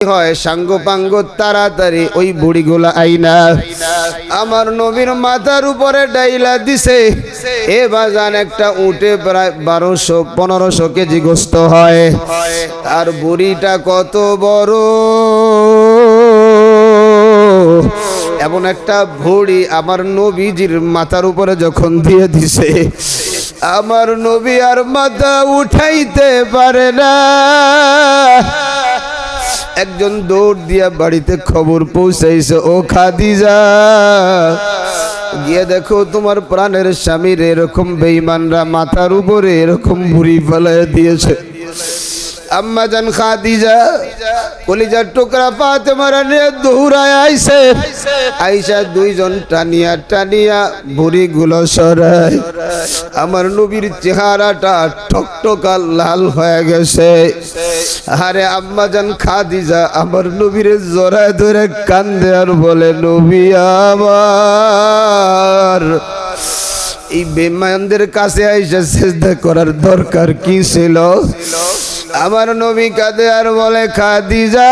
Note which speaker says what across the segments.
Speaker 1: হয় সাঙ্গ পাঙ্গ তাড়াতাড়ি ওই বুড়িগুলা আইনা আমার নবীর মাথার উপরে ডাইলা দিছে। এ বাজান একটা উঠে প্রায় 1200-1500 কেজি গোস্ত হয়। তার বুড়িটা কত বড়, এমন একটা ভুড়ি আমার নবীজির মাথার উপরে যখন দিয়ে দিছে, আমার নবী আর মাথা উঠাইতে পারে না। একজন দৌড় দিয়া বাড়িতে খবর পৌঁছাইছে, ও খাদিজা গিয়ে দেখো তোমার প্রাণের স্বামীর এরকম বেঈমানরা মাথার উপরে এরকম বুড়ি ফেলায় দিয়েছে। আম্মা জান খাদিজা কলিজার টুকরা ফাতেমারা নিয়ে দৌড়ায় আইছে। আইসা দুইজন টানিয়া টানিয়া বুড়িগুলো সরায়। আমার নবীর চেহারাটা টকটকা লাল হয়ে গেছে। আরে আম্মা জান খাদিজা আমার নবীর জড়ায় ধরে কান্দে আর বলে, নবী আমার, এই বেঈমানদের কাছে আইসা সিজদা করার দরকার কি ছিল? আমার নবী কাঁদে আর বলে, খাদিজা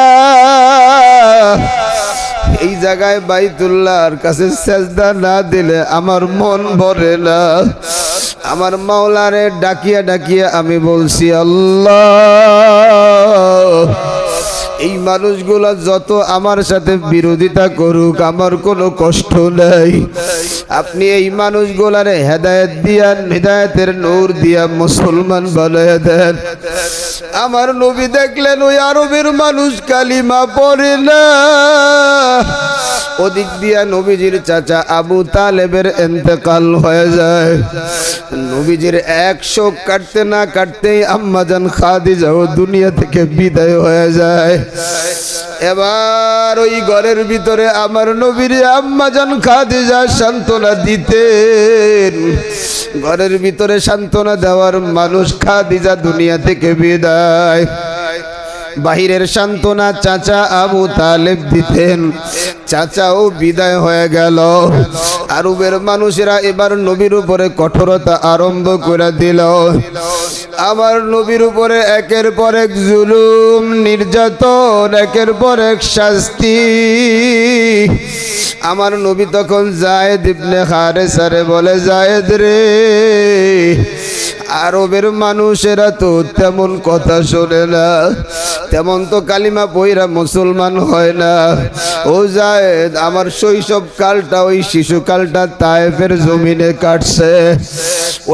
Speaker 1: এই জায়গায় বাইতুল্লাহর কাছে সিজদা না দিলে আমার মন ভরে না। আমার মাওলারে ডাকিয়া ডাকিয়া আমি বলছি, আল্লাহ এই মানুষগুলো যত আমার সাথে বিরোধিতা করুক আমার কোনো কষ্ট নেই, আপনি এই মানুষগুলারে হেদায়েত দিয়া হিদায়াতের নূর দিয়া মুসলমান বানায়া দেন। আমার নবী দেখলেন ওই আরবের মানুষ কালিমা পড়ে না। ওদিক দিয়া নবীজির চাচা আবু তালেবের ইন্তেকাল হয়ে যায়। নবীজির 100 কাটতে না কাটতেই আম্মা জান খাদিজাও দুনিয়া থেকে বিদায় হয়ে যায়। এবার ওই ঘরের ভিতরে আমার নবীর আম্মা জান খাদিজা সান্ত্বনা দিতেন। ঘরের ভিতরে সান্ত্বনা দেওয়ার মানুষ খাদিজা দুনিয়া থেকে বিদায়। বাহিরের সান্ত্বনা চাচা আবু তালেব দিতেন, চাচাও বিদায় হয়ে গেল। আরবের মানুষেরা এবার নবীর উপরে কঠোরতা আরম্ভ করে দিল। আমার নবীর উপরে একের পর এক জুলুম নির্যাতন, একের পর এক শাস্তি। আমার নবী তখন যায়েদ ইবনে হারেসারে বলে, যায়েদ রে, আরবের মানুষেরা তো তেমন কথা শোনে না, তেমন তো কালিমা পয়রা মুসলমান হয় না। ও যায়েদ, আমার শৈশব কালটা ওই শিশুকালটা তায়েফের জমিনে কাটছে।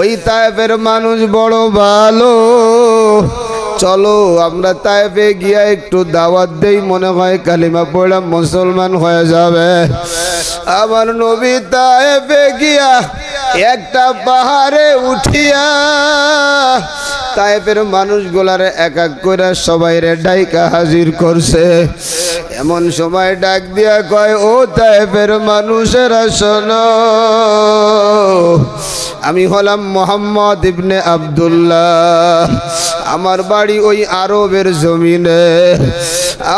Speaker 1: ওই তায়েফের মানুষ বড় ভালো, চলো আমরা তায়েফে গিয়া একটু দাওয়াত দেই, মনে হয় কালিমা পয়রা মুসলমান হয়ে যাবে। আমার নবী তায়েফে গিয়া একটা পাহাড়ে উঠিয়া তায়েফের মানুষগুলারে এক এক করে সবাইরে ডাইকা হাজির করছে। এমন সময় ডাক দিয়া কয়, ও তায়েফের মানুষেরা শোনো, আমি হলাম মোহাম্মদ ইবনে আব্দুল্লাহ, আমার বাড়ি ওই আরবের জমিনে।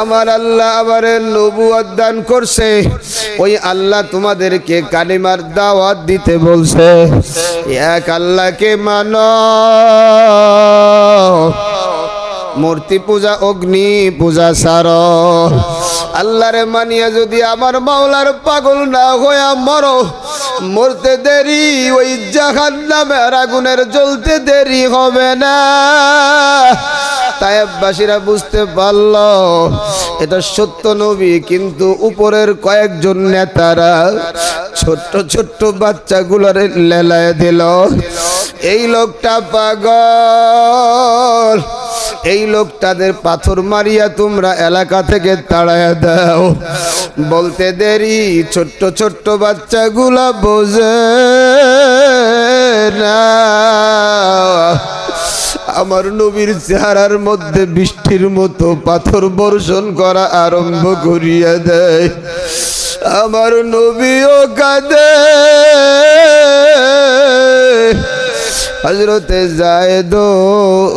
Speaker 1: আমার আল্লাহ আমারে নবুয়ত দান করছে, ওই আল্লাহ তোমাদেরকে কালিমার দাওয়াত দিতে বলছে। এক আল্লাহকে মানো, মূর্তি পূজা অগ্নি পূজা ছাড়ো। আল্লাহরে মানিয়া যদি আমার মাওলার পাগল না হইয়া মরো, মরতে দেরি ওই জাহান্নামের আগুনের জ্বলতে দেরি হবে না। তায়েফবাসীরা বুঝতে পারল এটা সত্য নবী, কিন্তু উপরের কয়েকজন নেতারা ছোট্ট ছোট্ট বাচ্চাগুলোরে লেলায় দিল, এই লোকটা পাগল, এই লোকটাদের পাথর মারিয়া তোমরা এলাকা থেকে তাড়াইয়া দাও। বলতে দেরি ছোট্ট ছোট্ট বাচ্চাগুলা বোঝে না। আমার নবীর চেহারার মধ্যে বৃষ্টির মতো পাথর বর্ষণ করা আরম্ভ করিয়া দেয়। আমার নবীও কাঁদে, হযরতে যায়েদ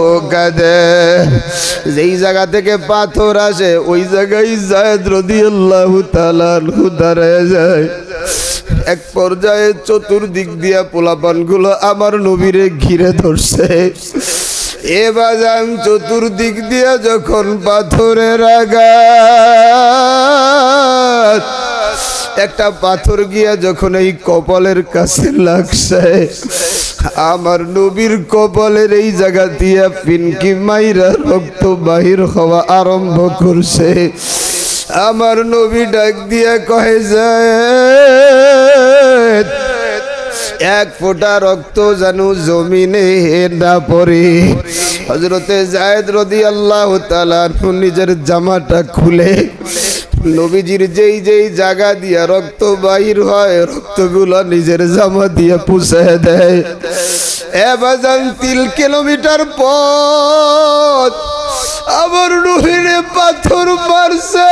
Speaker 1: ও কাঁদে। যেই জায়গা থেকে পাথর আসে ওই জায়গায় যায়েদ রাদিয়াল্লাহু তাআলা আনহু দাঁড়ায় যায়। এক পর্যায়ে চতুর্দিক দিয়া পোলাপানগুলো আমার নবীরে ঘিরে ধরছে। এ বাজান চতুর্দিক দিয়ে যখন পাথরের আঘাত, একটা পাথর গিয়া যখন এই কপালের কাছে লাগছে, আমার নবীর কপালের এই জায়গা দিয়া পিনকি মাইরা রক্ত বাহির হওয়া আরম্ভ করছে। আমার নবী ডাক দিয়া কহে যায়, এক ফোঁটা রক্ত যেন জমিনে না পড়ে। হযরতে যায়েদ রাদিয়াল্লাহু তাআলা নিজের জামাটা খুলে নবীজির যেই যেই জায়গা দিয়া রক্ত বাহির হয়, রক্তগুলো নিজের জামা দিয়ে পুষে দেয়। এবাজান 3 কিলোমিটার পথ আমার নবীরে পাথর মারছে।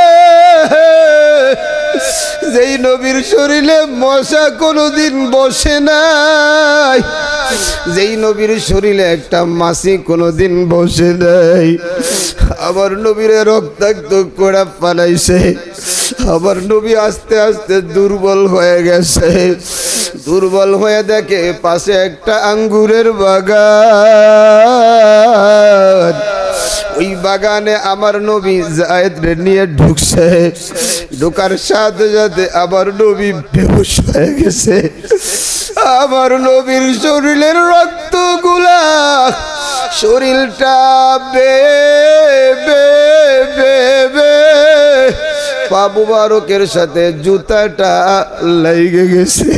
Speaker 1: যেই নবীর শরীরে মশা কোনোদিন বসে নাই, যেই নবীর শরীরে একটা মাছি কোনোদিন বসে নাই, আমার নবীরে রক্তাক্ত করে পালাইছে। আমার নবী আস্তে আস্তে দুর্বল হয়ে গেছে। দুর্বল হয়ে দেখে পাশে একটা আঙ্গুরের বাগান। ওই বাগানে আমার নবী যায়েদ নিয়ে ঢুকছে। ঢোকার সাথে সাথে আমার নবী বেহুশ হয়ে গেছে। আমার নবীর শরীরের রক্তগুলা শরীরটা বে বে বে বে পা মুবারকের সাথে জুতাটা লেগে গেছে।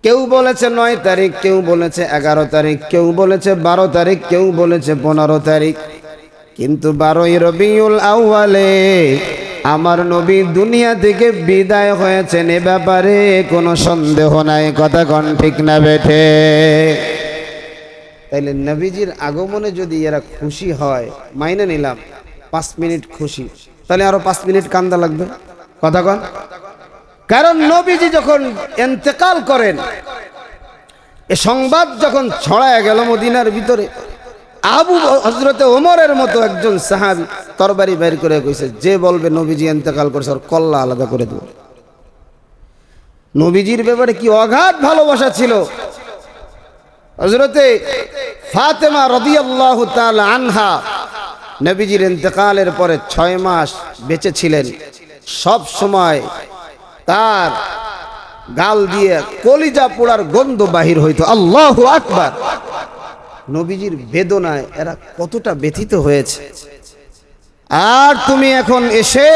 Speaker 1: কেউ বলেছে 9 তারিখ, কেউ বলেছে 11 তারিখ, কেউ বলেছে 12 তারিখ, কেউ বলেছে 15 তারিখ, কিন্তু 12ই রবিউল আউয়ালে আমার নবী দুনিয়া থেকে বিদায় হয়েছেন। এ ব্যাপারে কোনো সন্দেহ নাই। কথা কোন ঠিক না বেঠে? তাইলে নবীজির আগমনে যদি এরা খুশি হয়, মাইনে নিলাম 5 মিনিট খুশি, তাহলে আরো 5 মিনিট কান্দা লাগবে। কথা কোন? কারণ নবীজি যখন ইন্তেকাল করেন, এ সংবাদ যখন ছড়ায় গেল মদিনার ভিতরে, হযরতে ওমরের মতো একজন সাহাবী তরবারি বের করে কইছে, যে বলবে নবীজি ইন্তেকাল করছে ওর কল্লা আলাদা করে দেব। নবীজির ব্যাপারে কি অগাধ ভালোবাসা ছিল। হযরতে ফাতেমা রাদিয়াল্লাহু তাআলা আনহা নবীজির ইন্তেকালের পরে 6 মাস বেঁচে ছিলেন। সব সময় তার গাল দিয়ে কলিজা পোড়ার গন্ধ বাহির হইতো। আল্লাহু আকবার! নবীজির বেদনায় এরা কতটা ব্যথিত হয়েছে। আর তুমি এখন এসে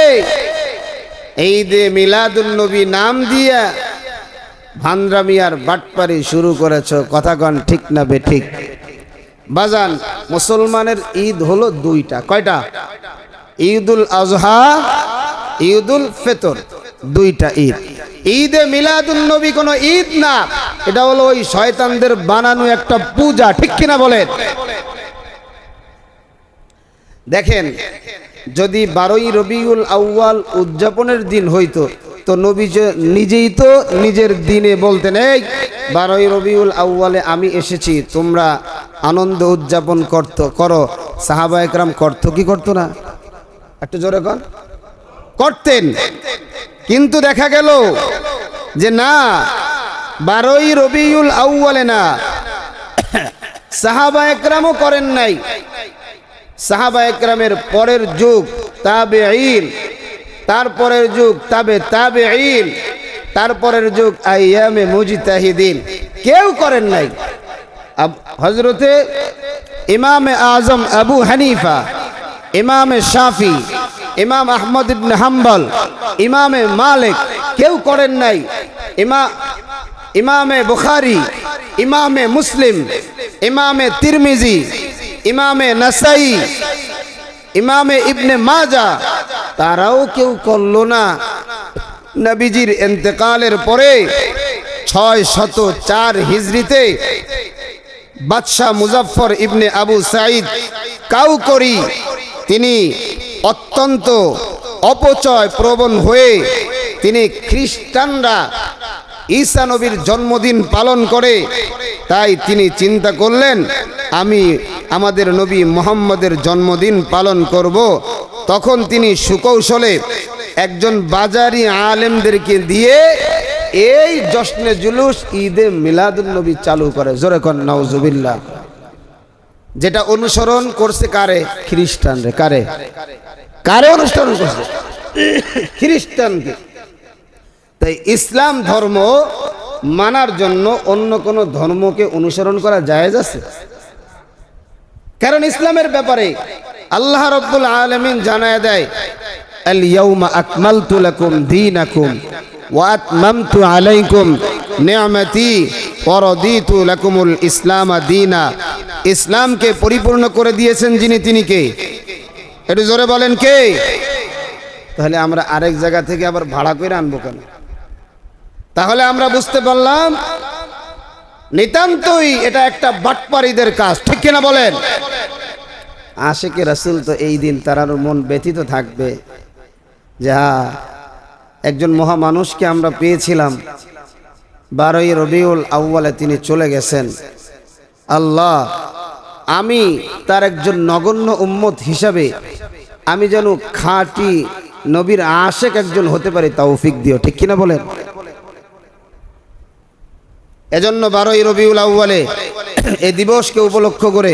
Speaker 1: এই যে মিলাদুন নবী নাম দিয়া ভান্দ্রামিয়ার বাটপারি শুরু করেছ। কথা কন ঠিক না বেঠিক? বাজান, মুসলমানের ঈদ হলো 2টা। কয়টা? ঈদুল আজহা, ঈদুল ফিতর, 2টা ঈদ। ঈদে মিলাদুন নবী কোনো ঈদ না, এটা হলো ওই শয়তানদের বানানো একটা পূজা। ঠিক কিনা বলেন? দেখেন, যদি 12ই রবিউল আউয়াল উদযাপনের দিন হইতো তো নবী নিজেই তো নিজের দিনে বলতেন, এই 12ই রবিউল আউয়ালে আমি এসেছি, তোমরা আনন্দ উদযাপন করো। সাহাবা একরাম করতো কি করতো না? একটু জোরে কর। করতেন। কিন্তু দেখা গেল যে না, 12ই রবিউল আউয়ালে না, সাহাবা একরামও করেন নাই। সাহাবা একরামের পরের যুগ তাবেঈন, তারপরের যুগ তাবেঈন, তারপরের যুগ আইয়ামে মুজতাহিদিন, কেউ করেন নাই। হযরতে ইমামে আজম আবু হানিফা, ইমামে শাফি, ইমাম আহমদ ইবনে হাম্বল, ইমামে মালিক কেউ করেন নাই। ইমামে বুখারী, ইমামে মুসলিম, ইমামে তিরমিজি, ইমামে নাসাই, ইমামে ইবনে মাজা, তারাও কেউ করলো না। নবীজির ইন্তেকালের পরে 604 হিজরিতে বাদশাহ মুজাফফর ইবনে আবু সাঈদ কাউকরি, তিনি অত্যন্ত অপচয় প্রবণ হয়ে তিনি খ্রিস্টানরা ঈসা নবীর জন্মদিন পালন করে, তাই তিনি চিন্তা করলেন আমি আমাদের নবী মুহাম্মদের জন্মদিন পালন করব। তখন তিনি সুকৌশলে একজন বাজারি আলেমদেরকে দিয়ে এই জশ্নে জুলুস ঈদে মিলাদুন নবী চালু করে। জোরে কোন নাউজুবিল্লাহ। যেটা অনুসরণ করছে কারে? খ্রিস্টানরে। কারে কারে অনুসরণ করছে? খ্রিস্টানকে। তাই ইসলাম ধর্ম মানার জন্য অন্য কোন ধর্মকে অনুসরণ করা জায়েজ আছে? কারণ ইসলামের ব্যাপারে আল্লাহ রাব্বুল আলামিন জানায় দেয়, আল ইয়াউমা আকমালতু লাকুম দীনাকুম ওয়া আতমামতু আলাইকুম নি'মাতি ওয়া রাদিতু লাকুমুল ইসলাম দীনা। ইসলামকে পরিপূর্ণ করে দিয়েছেন যিনি, তিনি কে? একটু জোরে বলেন কে? তাহলে আমরা আরেক জায়গা থেকে আবার ভাড়া করে আনবো কেন? তাহলে আমরা বুঝতে পারলাম নিতান্তই এটা একটা বাটপারীদের কাজ, ঠিক কিনা বলেন? আশিকে রাসূল তো এই দিন তার মন ব্যথিত থাকবে যে একজন মহা মানুষকে আমরা পেয়েছিলাম, 12ই রবিউল আউয়ালে তিনি চলে গেছেন। আল্লাহ, আমি তার একজন নগণ্য উম্মত হিসাবে আমি যেন খাঁটি নবীর আশিক একজন হতে পারি, তৌফিক দিও, ঠিক কিনা বলেন? এজন্য 12ই রবিউল আউয়ালে এই দিবসকে উপলক্ষ করে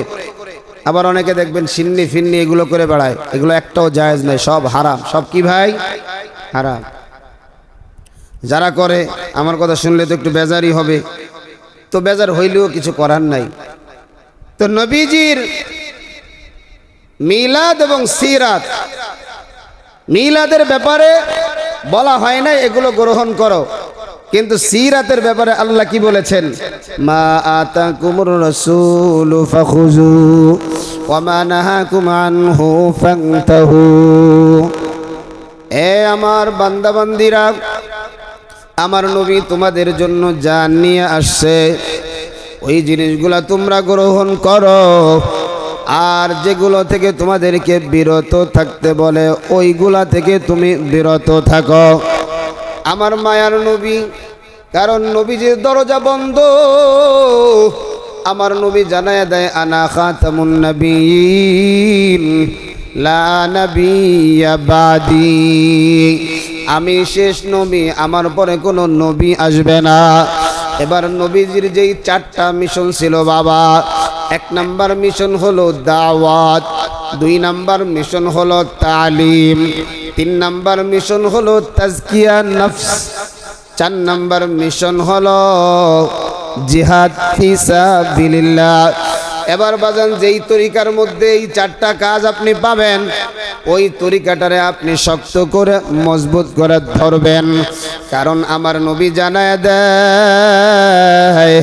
Speaker 1: আবার অনেকে দেখবেন সিন্নি ফিন্নি এগুলো করে বেড়ায়, এগুলো একটাও জায়েজ নাই, সব হারাম। সব কি ভাই? হারাম। যারা করে আমার কথা শুনলে তো একটু বেজারই হবে, তো বেজার হইলেও কিছু করার নাই। তো নবীজির মিলাদ এবং সিরাত, মিলাদের ব্যাপারে বলা হয় না এগুলো গ্রহণ করো, কিন্তু সিরাতের ব্যাপারে আল্লাহ কি বলেছেন? মা আতাকুমুর রাসূলু ফাখুযু ওয়া মা নাহাকুম আনহু ফান্তাহু। এ আমার বান্দা বান্দিরা, আমার নবী তোমাদের জন্য যা নিয়ে আসছে ওই জিনিসগুলা তোমরা গ্রহণ করো, আর যেগুলো থেকে তোমাদেরকে বিরত থাকতে বলে ওইগুলা থেকে তুমি বিরত থাকো। আমার মায়ার নবী, কারণ নবীজির দরজা বন্ধ। আমার নবী জানায়া দেয়, আনা খাতামুন নবিয়্যিন লা নাবিয়্যা বাদি। আমি শেষ নবী, আমার পরে কোনো নবী আসবে না। এবার নবীজির যেই 4টা মিশন ছিল বাবা, 1 নাম্বার মিশন হলো দাওয়াত, 2 নাম্বার মিশন হলো তালিম, 3 নাম্বার মিশন হলো তাজকিয়া নফস, 4 নাম্বার মিশন হলো জিহাদ ফি সাবিলিল্লাহ। এবার বাজান, যেই তরিকার মধ্যে এই 4টা কাজ আপনি পাবেন, ওই তরিকাটারে আপনি শক্ত করে মজবুত করে ধরবেন। কারণ আমার নবী জানায় দেয়,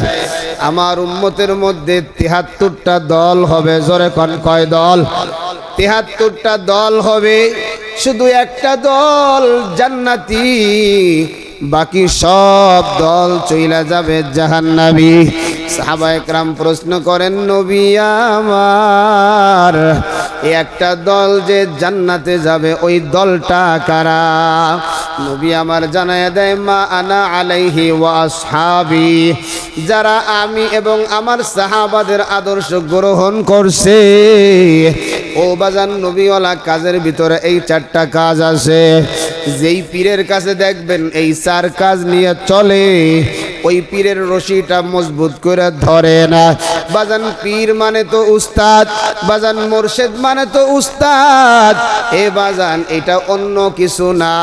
Speaker 1: আমার উম্মতের মধ্যে 73টা দল হবে। জোরে কোন কয় দল? 73টা দল হবে। শুধু একটা দল জান্নাতি, বাকি সব দল চইলা যাবে জাহান্নামী। সাহাবায়ে কেরাম প্রশ্ন করেন, নবী আমার, একটা দল যে জান্নাতে যাবে ওই দলটা কারা? নবী আমার জানায়া দেয়, মা আনা আলাইহি ওয়া আসহাবি। যারা আমি এবং আমার সাহাবাদের আদর্শ গ্রহণ করছে। ও বাজান, নবীওয়ালা কাজের ভিতরে এই 4টা কাজ আছে। যেই পীরের কাছে দেখবেন এই 4 কাজ নিয়ে চলে, ওই পীরের রশিটা মজবুত করে ধরে না। বাজান, পীর মানে তো উস্তাদ, বাজান মুর্শিদ মানে তো উস্তাদ। এ বাজান, এটা অন্য কিছু না।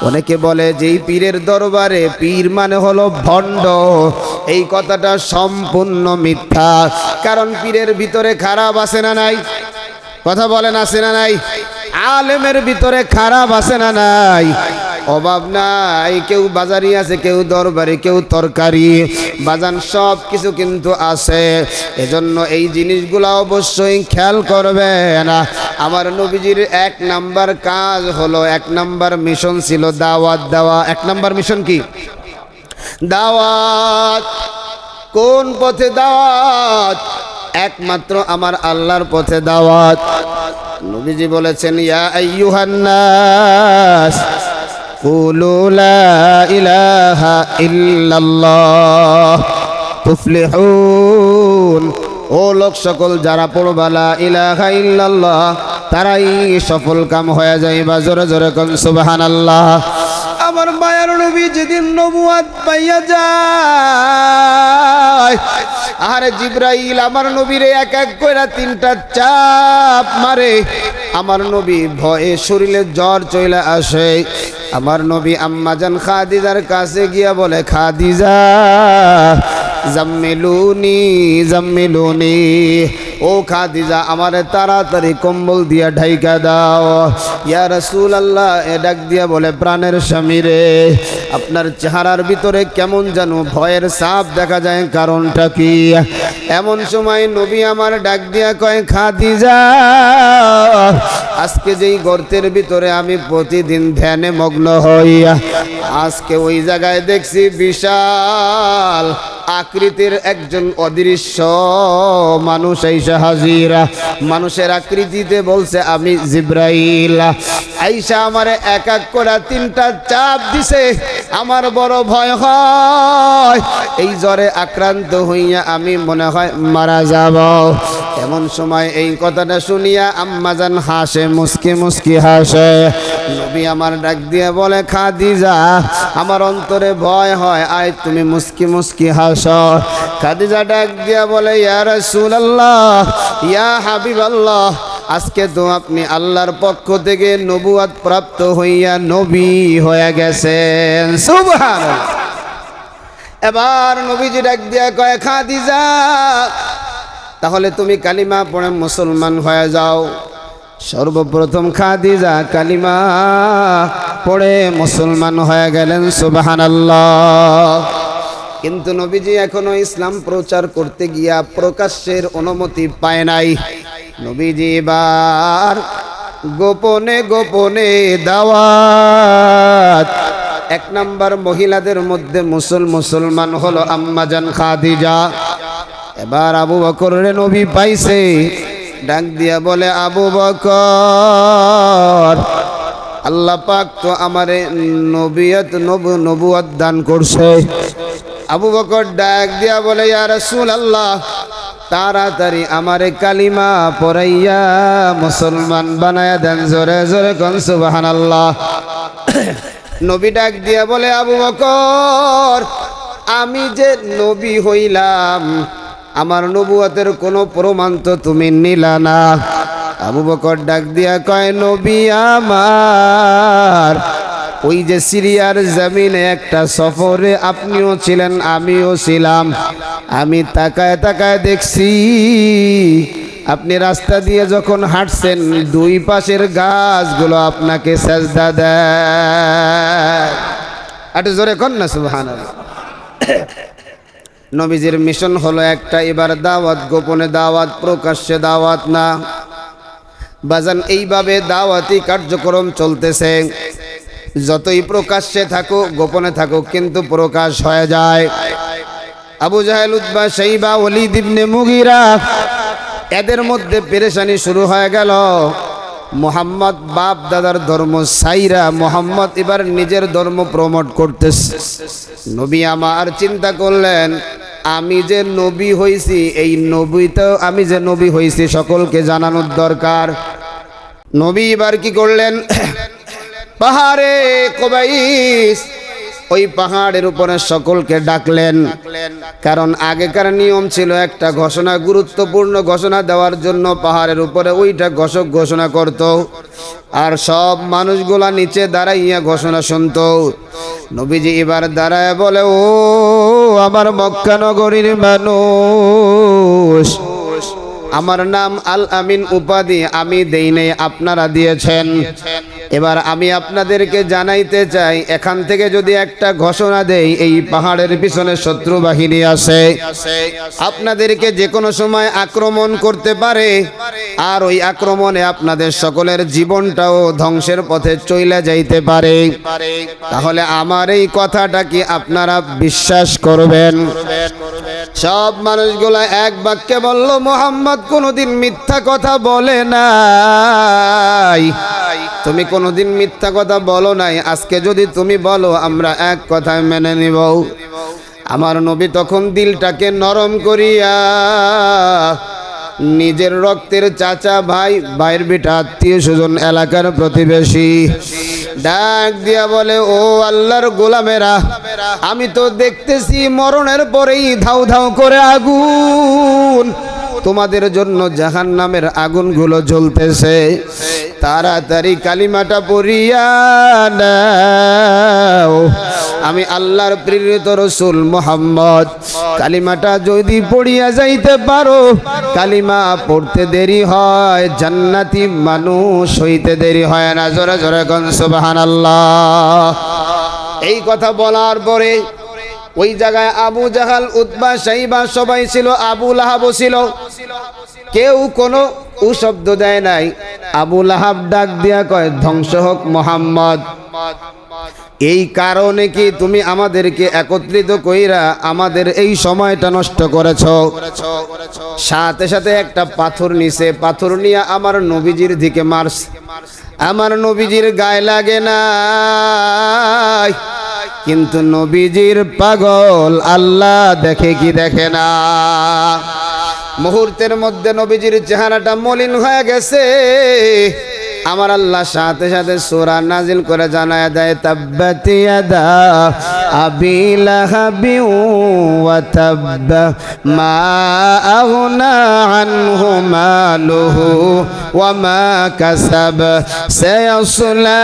Speaker 1: অনেকে বলে যে এই পীরের দরবারে পীর মানে হলো ভণ্ড। এই কথাটা সম্পূর্ণ মিথ্যা। কারণ পীরের ভিতরে খারাপ আছে না নাই? কথা বলেন, আছে না নাই? আলেমের ভিতরে খারাপ আছে না নাই? অভাব নাই। কেউ বাজারি আছে, কেউ দরবারি, কেউ তরকারি, বাজান সব কিছু কিন্তু আছে। এজন্য এই জিনিসগুলো অবশ্যই খেয়াল করবেন। আমার নবীজির 1 নাম্বার কাজ হলো, 1 নাম্বার মিশন ছিল দাওয়াত দেওয়া। 1 নাম্বার মিশন কি? দাওয়াত। কোন পথে দাওয়াত? একমাত্র আমার আল্লাহর পথে দাওয়াত। নবীজি বলেছেন, ইয়া আইয়ুহান নাস কুলু লা ইলাহা ইল্লাল্লাহ তুফলিহুন। ও লোক সকল, যারা পড়বা লা ইলাহা ইল্লাল্লাহ তারাই সফল কাম হয়ে যাইবা। জোরে জোরে কোন সুবহানাল্লাহ। আমার মায়ার নবী যেদিন নবুয়ত পাইয়া যায়, আরে জিবরাইল আমার নবীরে এক এক করে 3টা চাপ মারে। আমার নবী ভয়ে শরীরে জ্বর চলে আসে। আমার নবী আম্মাজান খাদিজার কাছে গিয়া বলে, খাদিজা জাম্মিলুনি জাম্মিলুনি, ও খাদিজা আমারে তাড়াতাড়ি কম্বল দিয়া ঢাইকা দাও। ইয়া রাসূলুল্লাহ এ ডাক দিয়া বলে, প্রাণের স্বামী রে, আপনার চেহারার ভিতরে কেমন যেন ভয়ের ছাপ দেখা যায়, কারণটা কি? এমন সময় নবী আমার ডাক দিয়া কয়, খাদিজা আজকে যেই গর্তের ভিতরে আমি প্রতিদিন ধ্যানে মগ্ন হই, আজকে ওই জায়গায় দেখছি বিশাল আকৃতির একজন অদৃশ্য মানুষ আইসা হাজিরা। মানুষের আকৃতিতে বলছে আমি জিব্রাইল। আইসা আমারে এক এক করে 3টা চাপ দিছে। আমার বড় ভয় হয় এই জ্বরে আক্রান্ত হইয়া আমি মনে হয় মারা যাব। এমন সময় এই কথাটা শুনিয়া আম্মাজান হাসে, মুস্কি মুস্কি হাসে। নবী আমার ডাক দিয়ে বলে, খাদিজা আমার অন্তরে ভয় হয়, আয় তুমি মুস্কি মুস্কি হাসো। খাদিজা ডাক দিয়া বলে, ইয়া রাসূলুল্লাহ ইয়া হাবিবাল্লাহ, আজকে তো আপনি আল্লাহর পক্ষ থেকে নবুয়ত প্রাপ্ত হইয়া নবী হয়ে গেছেন। সুবহানাল্লাহ। এবার নবীজি ডাক দিয়া কয়, খাদিজা তাহলে তুমি কালিমা পড়ে মুসলমান হয়ে যাও। সর্বপ্রথম খাদিজা কালিমা পড়ে মুসলমান হয়ে গেলেন। সুবহানাল্লাহ। কিন্তু নবীজি এখনো ইসলাম প্রচার করতে গিয়া প্রকাশ্যের অনুমতি পায় নাই। নবীজি এবার গোপনে গোপনে দাওয়াত। 1 নাম্বার মহিলাদের মধ্যে মুসলমান হলো আম্মাজান খাদিজা। এবার আবু বকর রে নবী পাইছে, ডাক দিয়া বলে, আবু বকর আল্লাহ পাক তো আমারে নবুয়ত দান করছে। আবু বকর ডাক দিয়া বলে, ইয়া রাসূলুল্লাহ তাড়াতাড়ি আমারে কালিমা পড়াইয়া মুসলমান বানায়া দেন। জোরে জোরে কোন সুবহানাল্লাহ। নবী ডাক দিয়া বলে, আবু বকর আমি যে নবী হইলাম, আমার নবুয়তের কোনো প্রমাণ তো তুমি নিলা না। আবু বকর ডাক দিয়া কয়, নবী আমার ওই যে সিরিয়ার জমিনে একটা সফরে আপনিও ছিলেন আমিও ছিলাম, আমি তাকায় তাকায় দেখছি আপনি রাস্তা দিয়ে যখন হাঁটছেন 2 পাশের গাছগুলো আপনাকে সেজদা দেয়। একটু জোরে কর না সুবহানাল্লাহ। নবীজির মিশন হলো একটা, এবার দাওয়াত, গোপনে দাওয়াত, প্রকাশ্যে দাওয়াত না। বাজান এইভাবে দাওয়াতি কার্যক্রম চলতেছে। যতই প্রকাশ্যে থাকুক গোপনে থাকুক কিন্তু প্রকাশ হয়ে যায়। আবু জাহেল, উতবা, শাইবা, ওলীদ ইবনে মুগীরা এদের মধ্যে পেরেশানি শুরু হয়ে গেল। মুহাম্মদ বাপ দাদার ধর্ম সাইরা মুহাম্মদ এবার নিজের ধর্ম প্রমোট করতেছে। নবী আমার চিন্তা করলেন, আমি যে নবী হইছি, এই নবী তো আমি যে নবী হইছি সকলকে জানানোর দরকার। নবী এবার কি করলেন, পাহাড়ে কুবাইস ওই পাহাড়ের উপরে সকলকে ডাকলেন। কারণ আগেকার নিয়ম ছিল একটা ঘোষণা, গুরুত্বপূর্ণ ঘোষণা দেওয়ার জন্য পাহাড়ের উপরে ওইটা ঘোষণা করত, আর সব মানুষগুলা নিচে দাঁড়াইয়া ঘোষণা শুনত। নবীজি এবার দাঁড়ায় বলে, ও আমার মক্কা নগরীর মানুষ, আমার নাম আল আমিন উপাধি আমি দেই নাই, আপনারা দিয়েছেন। এবার আমি আপনাদেরকে জানাইতে চাই, এখান থেকে যদি একটা ঘোষণা দেই, এই পাহাড়ের পিছনে শত্রু বাহিনী আছে, আপনাদেরকে যে কোনো সময় আক্রমণ করতে পারে, আর ওই আক্রমণে আপনাদের সকলের জীবনটাও ধ্বংসের পথে চলে যাইতে পারে। তাহলে আমার এই কথাটা কি আপনারা বিশ্বাস করবেন? সব মানুষগুলা এক বাক্যে বলল, মুহাম্মদ কোনোদিন মিথ্যা কথা বলে নাই, তুমি কোনোদিন মিথ্যা কথা বলো নাই, আজকে যদি তুমি বলো আমরা এক কথায় মেনে নিব। আমার নবী তখন দিলটাকে নরম করিয়া নিজের রক্তের চাচা ভাই, ভাইয়ের বেটা, আত্মীয় স্বজন, এলাকার প্রতিবেশী ডাক দিয়া বলে, ও আল্লাহর গোলামেরা, আমি তো দেখতেছি মরণের পরেই ধাউ ধাউ করে আগুন, তোমাদের জন্য জাহান্নামের আগুনগুলো জ্বলতেছে, তাড়াতাড়ি কালিমাটা পড়িয়া নাও। আমি আল্লাহর প্রেরিত রাসূল মুহাম্মদ, কালিমাটা যদি পড়িয়া যাইতে পারো, কালিমা পড়তে দেরি হয়, জান্নাতি মানুষ হইতে দেরি হয় না। জোরে জোরে কোন সুবহানাল্লাহ। এই কথা বলার পরে ওই জায়গায় আবু জাহাল, উতবা, সাইবা সবাই ছিল, আবু লাহাবও ছিল। কেউ কোনো শব্দ দেয় নাই। আবু লাহাব ডাক দিয়া কয়, ধ্বংস হোক মুহাম্মদ, এই কারণে কি তুমি আমাদেরকে একত্রিত কইরা আমাদের এই সময়টা নষ্ট করেছ? সাথে সাথে একটা পাথর নিছে, পাথর নিয়ে আমার নবীজির দিকে মারছে। আমার নবীজির গায়ে লাগে না, কিন্তু নবীজির পাগল আল্লাহ দেখে কি দেখে না। মুহূর্তের মধ্যে নবীজির চেহারাটা মলিন হয়ে গেছে। আমার আল্লাহ সাথে সাথে সূরা নাজিল করে জানায়া দেয়, তাব্বাত ইয়াদা আবি লাহাবি ওয়া তাব্ব মা আগনা আনহু মালুহু ওয়া মা কাসাব সায়াসলা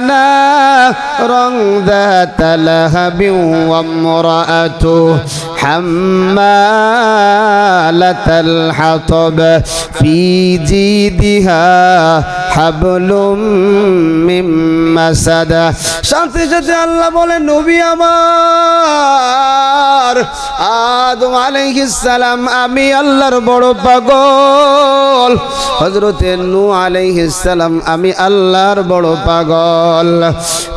Speaker 1: নারান যাতা লাহাবি ওয়া ইমরাআতু হাম্মালাতাল হাতাব ফি জিদিহা হাবলুম মিন মাসাদ। সাথে সাথে আল্লাহ বলে, নবী আমার আদম আলাইহিস সালাম, আমি আল্লাহর বড় পাগল। হযরতে নূহ আলাইহিস সালাম, আমি আল্লাহর বড় পাগল।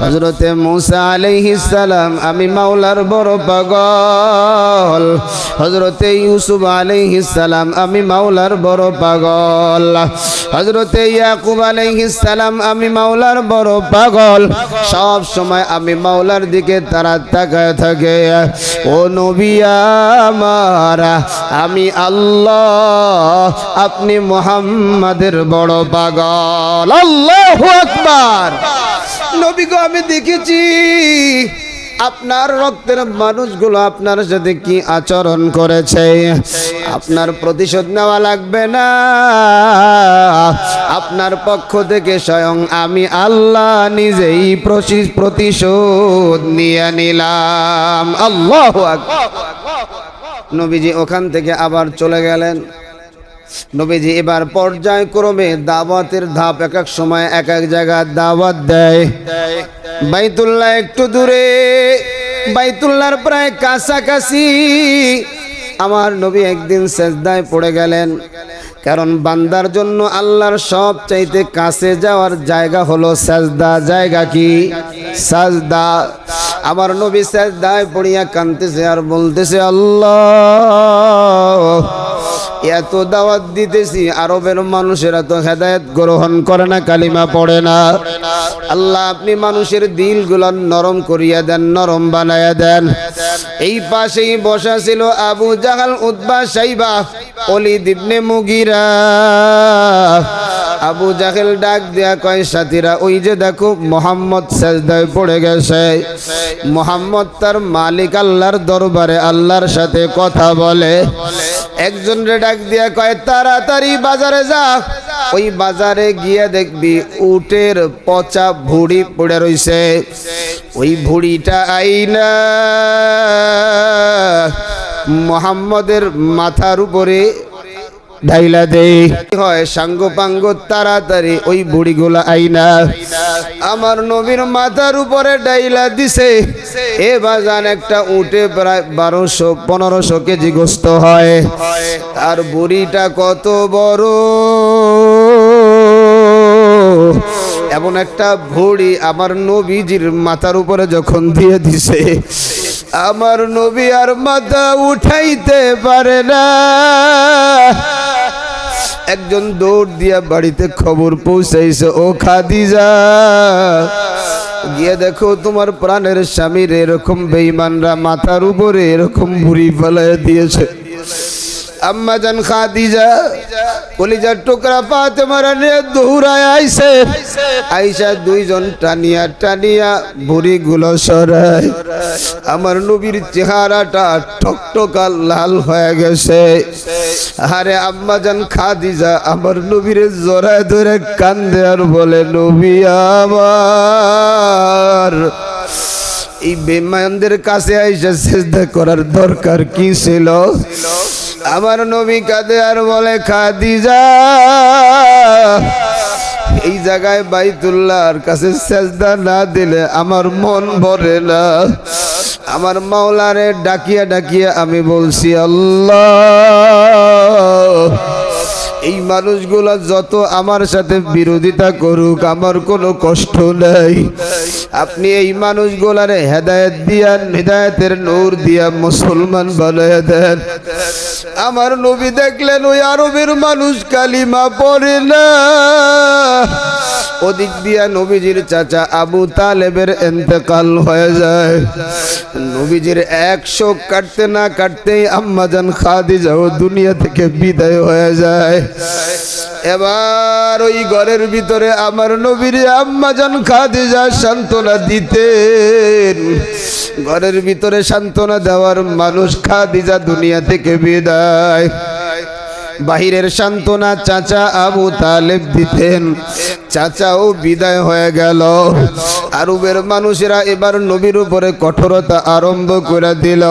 Speaker 1: হযরতে মূসা আলাইহিস সালাম, আমি মাওলার বড় পাগল। হযরতে ইউসুফ আলাইহিস সালাম, আমি মাওলার বড় পাগল। হযরতে ইয়াকুব আলাইহিস সালাম, আমি মাওলার বড় পাগল। সব সময় আমি মাওলার দিকে তারা তাকায় থাকে। ও নবী আমার, আমি আল্লাহ, আপনি মুহাম্মাদের বড় পাগল। আল্লাহু আকবার। নবী গো, আমি দেখেছি আপনার রক্তের মানুষগুলো আপনার সাথে কি আচরণ করেছে। আপনার প্রতিশোধ নেওয়া লাগবে না, আপনার পক্ষ থেকে স্বয়ং আমি আল্লাহ নিজেই প্রতিশোধ নিয়ে নিলাম। আল্লাহু আকবার। নবীজি ওখান থেকে আবার চলে গেলেন। নবীজি এবার পর্যায়ক্রমে দাওয়াতের ধাপ, এক এক সময় এক এক জায়গায় দাওয়াত দেয়। বাইতুল্লাহ একটু দূরে, বাইতুল্লাহর প্রায় কাছাকাছি আমার নবী একদিন সেজদায় পড়ে গেলেন। কারণ বান্দার জন্য আল্লাহর সব চাইতে কাছে যাওয়ার জায়গা হলো সাজদা। জায়গা কি? সাজদা। আমার নবী সাজদায় পড়িয়া কাঁদতেছে আর বলতেছে, আল্লাহ, এত দাওয়াত দিতেছি, আরবের মানুষেরা তো হেদায়েত গ্রহণ করে না, কালিমা পড়ে না। আল্লাহ, আপনি মানুষের দিলগুলো নরম করিয়া দেন, নরম বানায়া দেন। এই পাশেই বসা ছিল আবু জাহাল, উতবা, সাইবা, ওলীদ ইবনে মুগীরা। আবু জাহেল ডাক দেয়া কয়, সাথীরা, ওই যে দেখো মুহাম্মদ সাজদায় পড়ে গেছে। মুহাম্মদ তার মালিক আল্লাহর দরবারে আল্লাহর সাথে কথা বলে। একজন রে ডাক দিয়া কয়, তাড়াতাড়ি বাজারে যা, ওই বাজারে গিয়ে দেখবি উটের পচা ভুড়ি পড়ে রইছে। ওই ভুড়িটা আইনা মুহাম্মদের মাথার উপরে ঢাইলা দে। হয় সাঙ্গ পাঙ্গ, তাড়াতাড়ি ওই বুড়িগুলা আইনা আমার নবীর মাথার উপরে ডাইলা দিছে। এ বাজান, একটা উটে প্রায় 1200-1500 কেজি গোস্ত হয়। আর বুড়িটা কত বড়! এমন একটা ভুড়ি আমার নবীজির মাথার উপরে যখন দিয়ে দিছে, আমার নবী আর মাথা উঠাইতে পারে না। একজন দৌড় দিয়া বাড়িতে খবর পৌঁছাইছে, ও খাদিজা, গিয়ে দেখো তোমার প্রাণের স্বামীর এরকম বেঈমানরা মাথার উপরে এরকম ভুড়ি ফেলাইয়া দিয়েছে। আম্মা জান খাদিজা কলিজার টুকরা ফাতেমা রানী দৌড়ায় আইছে, আইসা দুইজন টানিয়া টানিয়া ভুঁড়িগুলো সরায়। আমার নবীর চেহারাটা টকটকা লাল হয়ে গেছে। আরে আম্মা জান খাদিজা আমার নবীর জড়ায় ধরে কান্দে আর বলে, নবী আমার, এই বেঈমানদের কাছে আইসা সিজদা করার দরকার কি ছিল? আমার নবী কাঁদে আর বলে, খাদিজা এই জায়গায় বাইতুল্লাহর কাছে সিজদা না দিলে আমার মন ভরে না। আমার মাওলারে ডাকিয়া ডাকিয়া আমি বলছি, আল্লাহ এই মানুষগুলো যত আমার সাথে বিরোধিতা করুক আমার কোনো কষ্ট নাই, আপনি এই মানুষগুলারে হেদায়েত দিয়া, হেদায়েতের নূর দিয়া মুসলমান বানায়া দেন। আমার নবী দেখলেন ওই আরবের মানুষ কালিমা পড়ে না। ওদিক দিয়া নবীজির চাচা আবু তালেবের ইন্তেকাল হয়ে যায়। নবীজির 100 কাটতে না কাটতেই আম্মা জান খাদিজাও দুনিয়া থেকে বিদায় হয়ে যায়। এবার ওই ঘরের ভিতরে আমার নবীর আম্মা জান খাদিজা সান্ত্বনা দিতেন। ঘরের ভিতরে সান্ত্বনা দেওয়ার মানুষ খাদিজা দুনিয়া থেকে বিদায়। বাহিরের সান্ত্বনা চাচা আবু তালেব দিতেন, চাচাও বিদায় হয়ে গেল। আরবের মানুষেরা এবার নবীর উপরে কঠোরতা আরম্ভ করে দিল।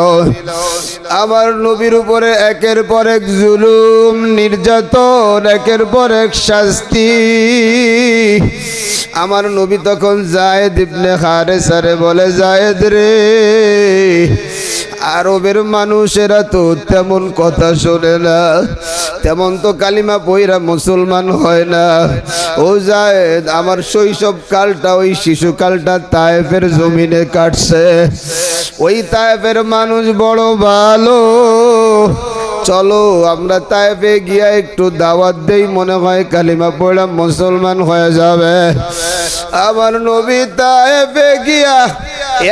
Speaker 1: আমার নবীর উপরে একের পর এক জুলুম নির্যাতন, একের পর এক শাস্তি। আমার নবী তখন যায়েদ ইবনে হারেসারে বলে, যায়েদ রে, আরবের মানুষেরা তো তেমন কথা শোনে না, তেমন তো কালিমা পয়রা মুসলমান হয় না। ও যায়েদ, আমার শৈশব কালটা, ওই শিশুকালটা তায়েফের জমিনে কাটছে। ওই তায়েফের মানুষ বড় ভালো, চলো আমরা তায়েফে গিয়া একটু দাওয়াত দেই, মনে হয় কালিমা পড়া মুসলমান হয়ে যাবে। আমার নবী তায়েফে গিয়া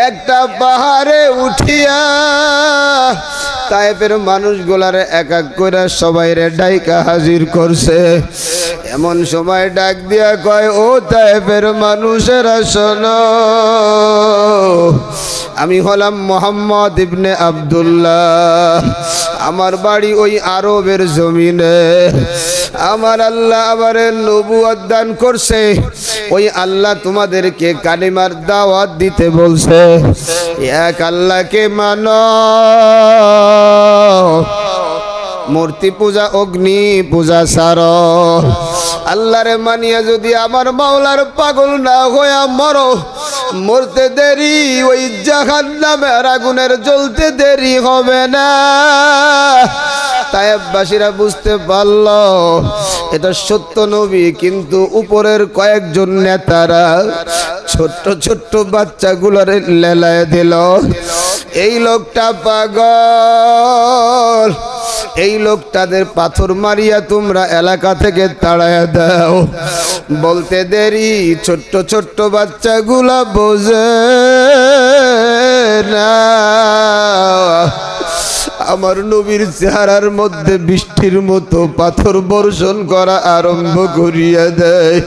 Speaker 1: একটা পাহাড়ে উঠিয়া তায়েফের মানুষগুলারে এক এক করে সবাইরে ডাইকা হাজির করছে। এমন সময় ডাক দিয়া কয়, ও তায়েফের মানুষেরা শোনো, আমি হলাম মোহাম্মদ ইবনে আব্দুল্লাহ, আমার বাড়ি ওই আরবের জমিনে। আমার আল্লাহ আমারে নবুয়ত দান করছে, ওই আল্লাহ তোমাদেরকে কালিমার দাওয়াত দিতে বলছে। এক আল্লাহকে মানো, মূর্তি পূজা অগ্নি পূজা ছাড়ো। আল্লাহরে মানিয়া যদি আমার মাওলার পাগল না হইয়া মরো, মরতে দেরি ওই জাহান্নামের আগুনের জ্বলতে দেরি হবে না। তায়েফবাসীরা বুঝতে পারল এটা সত্য নবী, কিন্তু উপরের কয়েকজন নেতারা ছোট্ট ছোট্ট বাচ্চাগুলোরে লেলায় দিল, এই লোকটা পাগল, এই লোকটাদের পাথর মারিয়া তোমরা এলাকা থেকে তাড়াইয়া দাও। বলতে দেরি ছোট্ট ছোট্ট বাচ্চাগুলা বোঝে না। আমার নবীর চেহারার মধ্যে বৃষ্টির মতো পাথর বর্ষণ করা আরম্ভ করিয়া দেয়।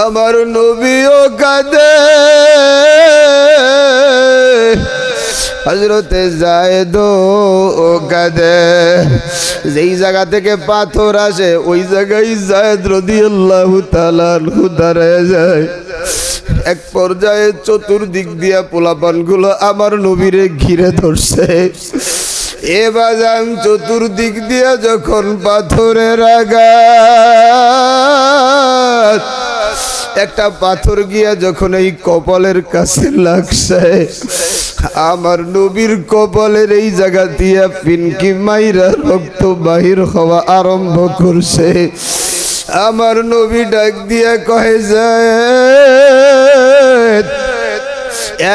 Speaker 1: আমার নবীও কাঁদে, হযরতে যায়েদ ও কাঁদে। যেই জায়গা থেকে পাথর আসে ওই জায়গায় যায়েদ রাদিয়াল্লাহু তাআলা আনহু দাঁড়ায় যায়। এক পর্যায়ে চতুর্দিক দিয়া পোলাপানগুলো আমার নবীরে ঘিরে ধরছে। এ বাজান, চতুর্দিক দিয়া যখন পাথরের আঘাত, একটা পাথর গিয়া যখন এই কপালের কাছে লাগছে, আমার নবীর কপালের এই জায়গা দিয়া পিনকি মাইরা রক্ত বাহির হওয়া আরম্ভ করছে। আমার নবী ডাক দিয়া কহে যায়,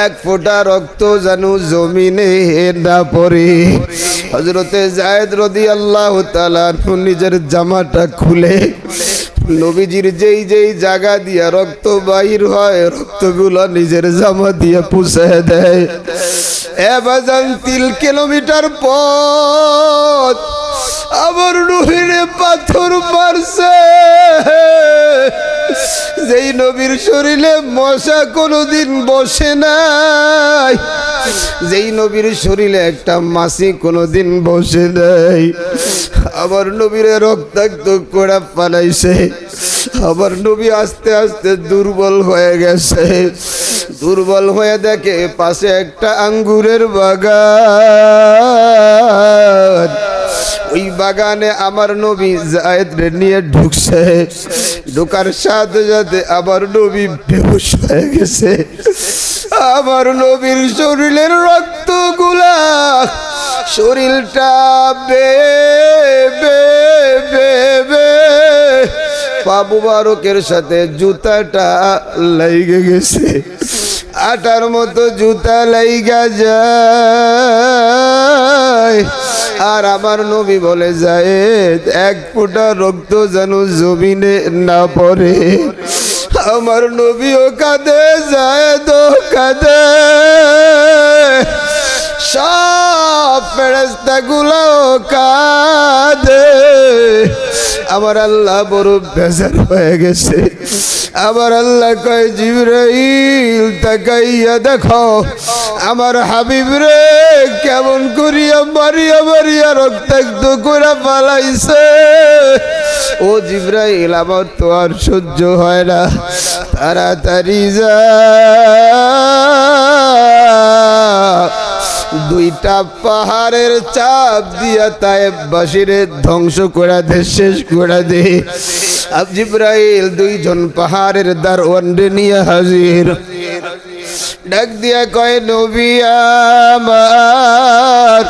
Speaker 1: এক ফোঁটা রক্ত যেন জমিনে না পড়ে। হযরতে যায়েদ রাদিয়াল্লাহু তাআলা নিজের জামাটা খুলে নবীজির যেই যেই জায়গা দিয়া রক্ত বাহির হয় রক্তগুলো নিজের জামা দিয়ে পুছে দেয়। এ বাজান 3 কিলোমিটার পথ আমার নবীরে পাথর মারছে। যেই নবীর শরীরে মশা কোনোদিন বসে নাই, যেই নবীর শরীরে একটা মাছি কোনোদিন বসে নাই, আমার নবীরে রক্তাক্ত করে পালাইছে। আমার নবী আস্তে আস্তে দুর্বল হয়ে গেছে। দুর্বল হয়ে দেখে পাশে একটা আঙ্গুরের বাগান। ওই বাগানে আমার নবী যায়েদ রে নিয়ে ঢুকছে। ঢোকার সাথে সাথে আমার নবী বেহুশ হয়ে গেছে। আমার নবীর শরীরের রক্তগুলা শরীরটা পা মুবারকের সাথে জুতাটা লাইগে গেছে। আটার মতো জুতা লাইগা যায়। আর আমার নবী বলে যায় এক ফোঁটা রক্ত যেন জমিনে না পড়ে। আমার নবীও কাঁদে, যায় তো কাঁদে, সব ফেরেশতাগুলো কাঁদে। আমার আল্লাহ বড় বেজার হয়ে গেছে। আমার আল্লাহ কয় জিবরাইল তাকাইয়া দেখো আমার হাবিব রে কেমন করিয়া মারিয়া মারিয়া রক্তাক্ত করে পালাইছে। ও জিবরাইল আমার তো আর সহ্য হয় না, তাড়াতাড়ি যা দুইটা পাহাড়ের চাপ দিয়া তায়েফবাসীরে ধ্বংস করে দে, শেষ করে দে। জিবরাইল দুইজন পাহাড়ের দারওয়ান নিয়ে হাজির। ডাক দিয়া কয় নবী আমার,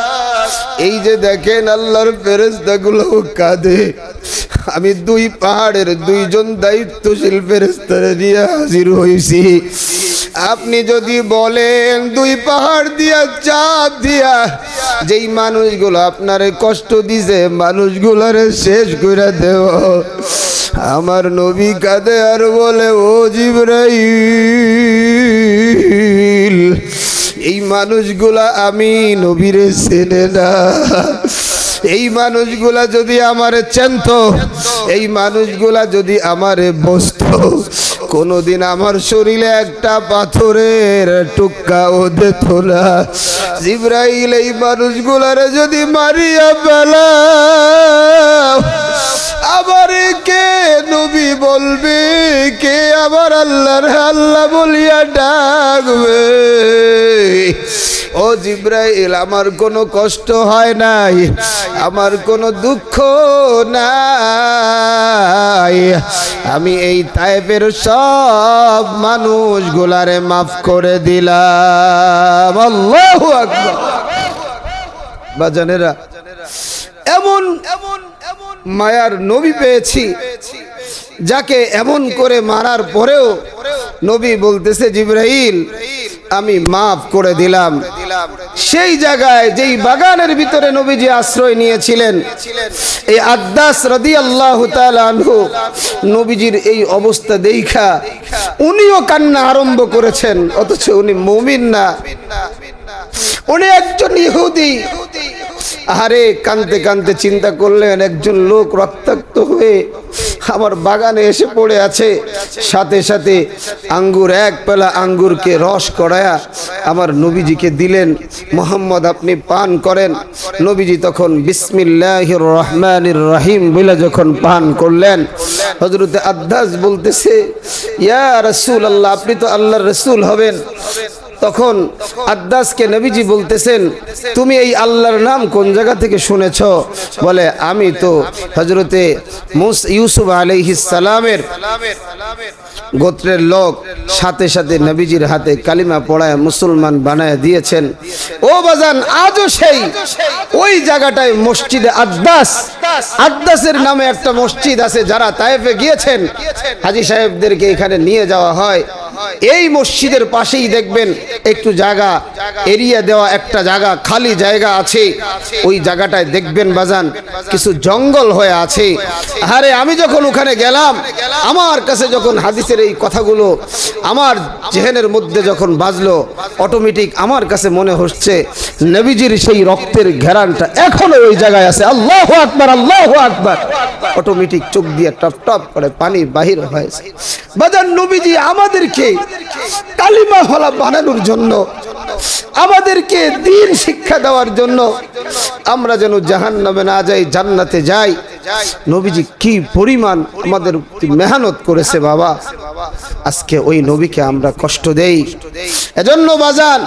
Speaker 1: এই যে দেখেন আল্লাহর ফেরেশতাগুলো কাঁদে। আমি দুই পাহাড়ের দুইজন দায়িত্বশীল ফেরেশতারে নিয়ে হাজির হইছি। আপনি যদি বলেন দুই পাহাড় দিয়া চাপ দিয়া যেই মানুষগুলো আপনারে কষ্ট দিছে মানুষগুলারে শেষ করে দেব। আমার নবী কাঁদে আর বলে ও জিবরাইল এই মানুষগুলা আমি নবীরে চেনে না। এই মানুষগুলা যদি আমারে চেনতো, এই মানুষগুলা যদি আমারে বসতো, কোনোদিন আমার শরীরে একটা পাথরের টুকরাও দিত না। জিবরাইল এই মানুষগুলারে যদি মারিয়া ফেলা আবার কে নবী বলবে, কে আবার আল্লাহর আল্লাহ বলিয়া ডাকবে? ও জিবরাইল আমার কোনো কষ্ট হয় নাই, আমার কোনো দুঃখ নাই। আমি এই তায়েফের সব মানুষগুলারে মাফ করে দিলাম। আল্লাহু আকবার। বাজানেরা এমন মায়ার নবী পেয়েছি যাকে এমন করে মারার পরেও নবী বলতেছে জিবরাইল আমি মাফ করে দিলাম। সেই জায়গায় যেই বাগানের ভিতরে নবীজি আশ্রয় নিয়েছিলেন, এই আদ্দাস রাদিয়াল্লাহু তাআলা আনহু নবীজির এই অবস্থা দেখা উনিও কান্না আরম্ভ করেছেন, অথচ উনি মুমিন না, উনি একজন ইহুদি। আরে কানতে কানতে চিন্তা করলেন একজন লোক রক্তাক্ত হয়ে আমার বাগানে এসে পড়ে আছে, সাথে সাথে আঙ্গুর এক পেলা আঙ্গুরকে রস করায়া আমার নবীজিকে দিলেন, মোহাম্মদ আপনি পান করেন। নবীজি তখন বিসমিল্লাহির রহমানির রহিম বলে যখন পান করলেন, হযরতে আদ্দাস বলতেছে ইয়া রাসূলুল্লাহ আপনি তো আল্লাহর রাসূল হবেন। তখন আদ্দাসকে নবীজি বলতেছেন তুমি এই আল্লাহর নাম কোন জায়গা থেকে শুনেছ? বলে আমি তো হযরতে ইউসুফ আলাইহিস সালামের গোত্রের লোক। সাথে সাথে নবীজির হাতে কালিমা পড়ায় মুসলমান বানায় দিয়েছেন। ও বাজান আজও সেই ওই জায়গাটায় মসজিদে আদ্দাসের নামে একটা মসজিদ আছে। যারা তায়েফে গিয়েছেন হাজী সাহেবদেরকে এখানে নিয়ে যাওয়া হয়। এই মসজিদের পাশেই দেখবেন একটু জায়গা এরিয়া দেওয়া একটা জায়গা খালি জায়গা আছে। ওই জায়গাটায় দেখবেন বাজান কিছু জঙ্গল হয়ে আছে। আরে আমি যখন ওখানে গেলাম আমার কাছে যখন হাদিসে হাদিসের এই কথাগুলো আমার জেহেনের মধ্যে যখন বাজলো, অটোমেটিক আমার কাছে মনে হচ্ছে নবীজির সেই রক্তের ঘেরানটা এখনো ওই জায়গায় আছে। আল্লাহু আকবার, আল্লাহু আকবার। অটোমেটিক চোখ দিয়ে টপ টপ করে পানি বাহির হয়েছে। বাজান, নবীজি আমাদেরকে কালিমা হলা বানানোর জন্য, আমাদেরকে দ্বীন শিক্ষা দেওয়ার জন্য, আমরা যেন জাহান্নামে না যাই, জান্নাতে যাই, নবীজি কি পরিমাণ আমাদের মেহনত করেছে বাবা। আজকে ওই নবীকে আমরা কষ্ট দেই। এজন্য বাজান,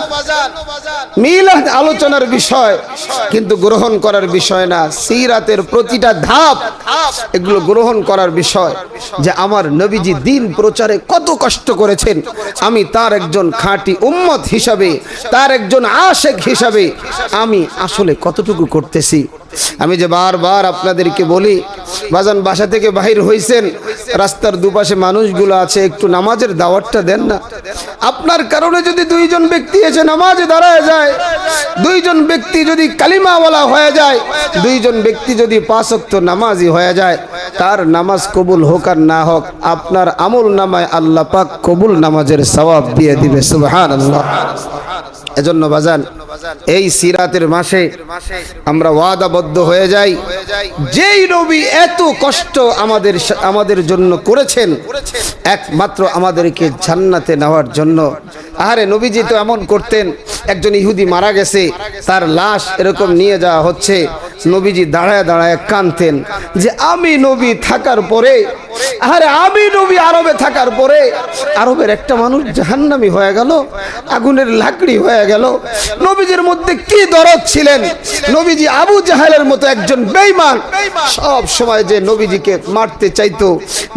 Speaker 1: মিলাদ আলোচনার বিষয় কিন্তু গ্রহণ করার বিষয় না, সিরাতের প্রতিটা ধাপ এগুলো গ্রহণ করার বিষয়। যে আমার নবীজি দ্বীন প্রচারে কত কষ্ট করেছেন, আমি তার একজন খাঁটি উম্মত হিসাবে, তার একজন আশেক হিসাবে আমি আসলে কতটুকু করতেছি। আমি যে বারবার আপনাদেরকে বলি, বাজান বাসা থেকে বাহির হইছেন, রাস্তার দুপাশে মানুষগুলো আছে, একটু নামাজের দাওয়াতটা দেন না। আপনার কারণে যদি দুইজন ব্যক্তি এসে নামাজে দাঁড়ায় যায়, দুইজন ব্যক্তি যদি কালিমাওয়ালা হয়ে যায়, দুইজন ব্যক্তি যদি 5 ওয়াক্ত নামাজি হয়ে যায়, তার নামাজ কবুল হোক আর না হোক, আপনার আমল নামায় আল্লাহ পাক কবুল নামাজের সওয়াব দিয়ে দিবে। সুবহানাল্লাহ। এজন্য বাজান, এই সিরাতের মাসে আমরা ওয়াদাবদ্ধ হয়ে যাই, যেই নবী এত কষ্ট আমাদের জন্য করেছেন একমাত্র আমাদেরকে জান্নাতে নেওয়ার জন্য। আরে নবীজি তো এমন করতেন, একজন ইহুদি মারা গেছে, তার লাশ এরকম নিয়ে যাওয়া হচ্ছে, নবীজি দাঁড়ায় দাঁড়ায় কাঁদতেন যে আমি নবী থাকার পরে, আরে আমি নবী আরবে থাকার পরে আরবের একটা মানুষ জাহান্নামী হয়ে গেল, আগুনের লাকড়ি হয়ে গেল। নবীজির মধ্যে কি দরদ ছিলেন! নবীজি আবু জাহেলের মতো একজন বেঈমান, সব সময় যে নবীজিকে মারতে চাইতো,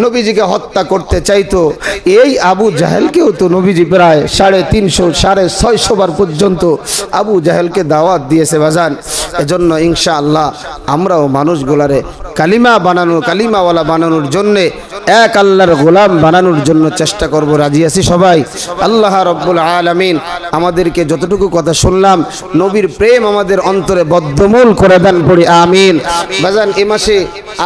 Speaker 1: নবীজিকে হত্যা করতে চাইতো, এই আবু জাহেলকেও তো নবীজি প্রায় 350 650 বার পর্যন্ত আবু জাহেলকে দাওয়াত দিয়েছে বাজান। এজন্য ইনশাআল্লাহ আমরাও মানুষগুলারে কালিমাওয়ালা বানানোর জন্যে, এক আল্লাহর গোলাম বানানোর জন্য চেষ্টা করব। রাজি আছি সবাই? আল্লাহ রাব্বুল আলামিন আমাদেরকে যতটুকু কথা শুনলাম, নবীর প্রেম আমাদের অন্তরে বদ্ধমূল করে দেন, পড়ি আমিন। বাজান, এ মাসে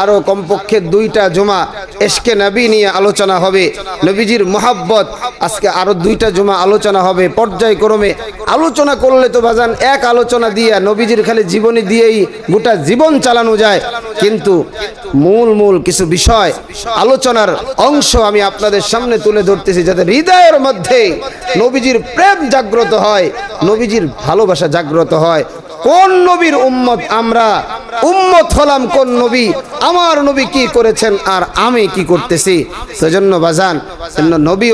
Speaker 1: আরো কমপক্ষে 2টা জুমা ইশকে নবী নিয়ে আলোচনা হবে, নবীজির মোহাব্বত, আজকে আরো 2টা জুমা আলোচনা হবে। পর্যায়ক্রমে আলোচনা করলে তো বাজান এক আলোচনা দিয়ে নবীজির খালি জীবনী দিয়েই গোটা জীবন চালানো যায়, কিন্তু মূল কিছু বিষয় আলোচনার অংশ আমি আপনাদের সামনে তুলে ধরতেছি, যাতে হৃদয়ের মধ্যে নবীজির প্রেম জাগ্রত হয়, নবীজির ভালোবাসা জাগ্রত হয়। কোন নবীর উম্মত আমরা? উম্মত হলাম কোন নবী? আমার নবী কি করেছেন আর আমি কি করতেছি? সেজন্য বাজান, নবী